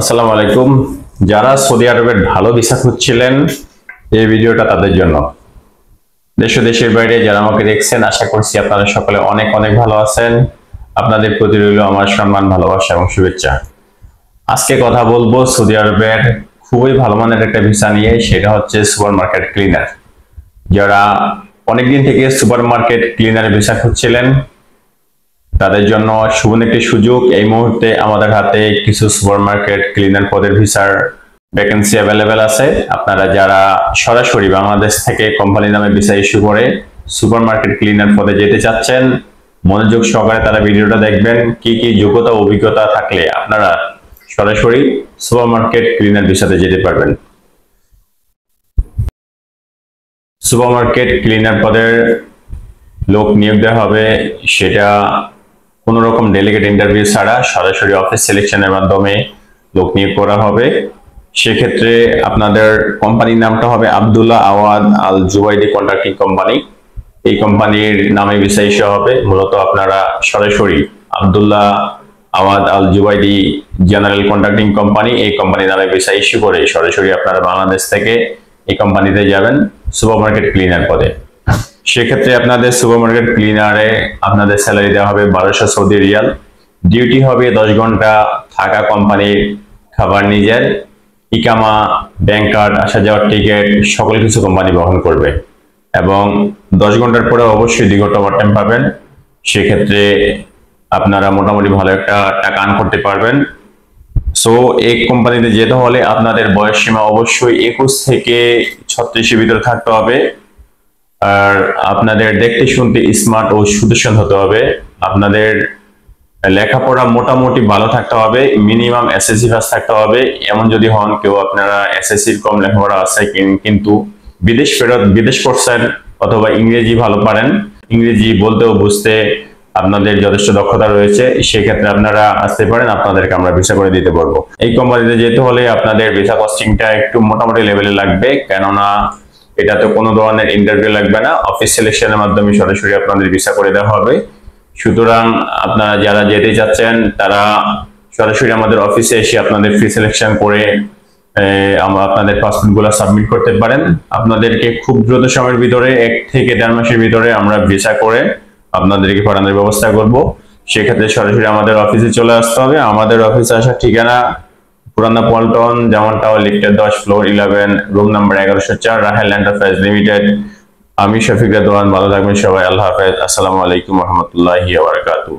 আসসালামু আলাইকুম। যারা সৌদি আরবের ভালো ভিসা খুঁজছিলেন, এই ভিডিওটা তাদের জন্য। দেশ ও দেশের বাইরে যারা আমাকে দেখছেন, আশা করছি আপনারা সকলে অনেক অনেক ভালো আছেন। আপনাদের প্রতি রইল আমার সম্মান, ভালোবাসা এবং শুভেচ্ছা। আজকে কথা বলবো সৌদি আরবের খুবই ভালো মানের একটা ভিসা নিয়ে, সেটা হচ্ছে সুপার মার্কেট ক্লিনার। যারা অনেকদিন থেকে সুপার মার্কেট ক্লিনার ভিসা খুঁজছিলেন, তাদের জন্য সুবর্ণ একটি সুযোগ। এই মুহূর্তে আমাদের হাতে কিছু সুপারমার্কেট ক্লিনার পদের ভিসার ভ্যাকেন্সি অ্যাভেলেবেল আছে। আপনারা যারা সরাসরি বাংলাদেশ থেকে কোম্পানি নামে ভিসা ইস্যু করে সুপারমার্কেট ক্লিনার পদে যেতে চাচ্ছেন, মনোযোগ সহকারে তারা ভিডিওটা দেখবেন। কি কি যোগ্যতা অভিজ্ঞতা থাকলে আপনারা সরাসরি সুপারমার্কেট ক্লিনার ভিসাতে যেতে পারবেন। সুপারমার্কেট ক্লিনার পদের লোক নিয়োগ দেওয়া হবে, সেটা কোনো রকম ডেলিগেট ইন্টারভিউ ছাড়া সরাসরি অফিস সিলেকশনের মাধ্যমে লোক নিয়োগ করা হবে। সেক্ষেত্রে আপনাদের কোম্পানির নামটা হবে আব্দুল্লাহ আওয়াদ আল জুবাইদি কন্ট্রাক্টিং কোম্পানি। এই কোম্পানির নামে ভিসা ইস্যু হবে। মূলত আপনারা সরাসরি আব্দুল্লাহ আওয়াদ আল জুবাইদি জেনারেল কন্ট্রাক্টিং কোম্পানি, এই কোম্পানির নামে ভিসা ইস্যু করে সরাসরি আপনারা বাংলাদেশ থেকে এই কোম্পানিতে যাবেন সুপারমার্কেট ক্লিনার পদে। সেক্ষেত্রে আপনাদের সুপারমার্কেট ক্লিনারে আপনাদের স্যালারি দেওয়া হবে 1200 সৌদি রিয়াল। ডিউটি হবে 10 ঘন্টা, থাকা কোম্পানির, খাবার নিজের, ইকামা, ব্যাংক কার্ড, আসা যাওয়ার টিকিট সকল কিছু কোম্পানি বহন করবে। এবং 10 ঘন্টার পরে অবশ্যই 2 ঘন্টা ওভারটাইম পাবেন। সেক্ষেত্রে আপনারা মোটামুটি ভালো একটা টাকা আর্ন করতে পারবেন। সো এই কোম্পানিতে যেতে হলে আপনাদের বয়স সীমা অবশ্যই 21 থেকে 36 এর ভিতরে থাকতে হবে। আর আপনাদের দেখতে শুনতে স্মার্ট ও সুদর্শন হতে হবে। আপনাদের লেখাপড়া মোটামুটি ভালো থাকতে হবে, মিনিমাম এসএসসি পাস থাকতে হবে। এমন যদি হন কেউ আপনারা এসএসসির কম লেখাপড়া আছে কিন্তু বিদেশ করছেন অথবা ইংরেজি ভালো পারেন, ইংরেজি বলতে ও বুঝতে আপনাদের যথেষ্ট দক্ষতা রয়েছে, সেক্ষেত্রে আপনারা আসতে পারেন, আপনাদেরকে আমরা ভিসা করে দিতে পারবো। এই কোম্পানিতে যেতে হলে আপনাদের ভিসা কস্টিংটা একটু মোটামুটি লেভেলে লাগবে, কেননা এটাতে কোনো ধরনের ইন্টারভিউ লাগবে না, অফিস সিলেকশনের মাধ্যমে সরাসরি আপনাদের ভিসা করে দেওয়া হবে। সুতরাং আপনারা যারা যেতে চাচ্ছেন তারা সরাসরি আমাদের অফিসে এসে আপনাদের ফ্রি সিলেকশন করে আমরা আপনাদের পাসপোর্টগুলো সাবমিট করতে পারেন। আপনাদেরকে খুব দ্রুত সময়ের ভিতরে 1 থেকে 1.5 মাসের ভিতরে আমরা ভিসা করে আপনাদেরকে পাঠানোর ব্যবস্থা করব। সেক্ষেত্রে সরাসরি আমাদের অফিসে চলে আসতে হবে। আমাদের অফিসে আসার ঠিকানা পুরানা পল্টন, জামান টাওয়ার, লিফটের 10, floor 11, room number 1104, Rahel enterprise limited. আমি শফিক রেদওয়ান। ভালো থাকবেন সবাই। আল্লাহ হাফেজ। আসসালামু আলাইকুম রহমতুল্লাহি ওয়া বারাকাতুহু।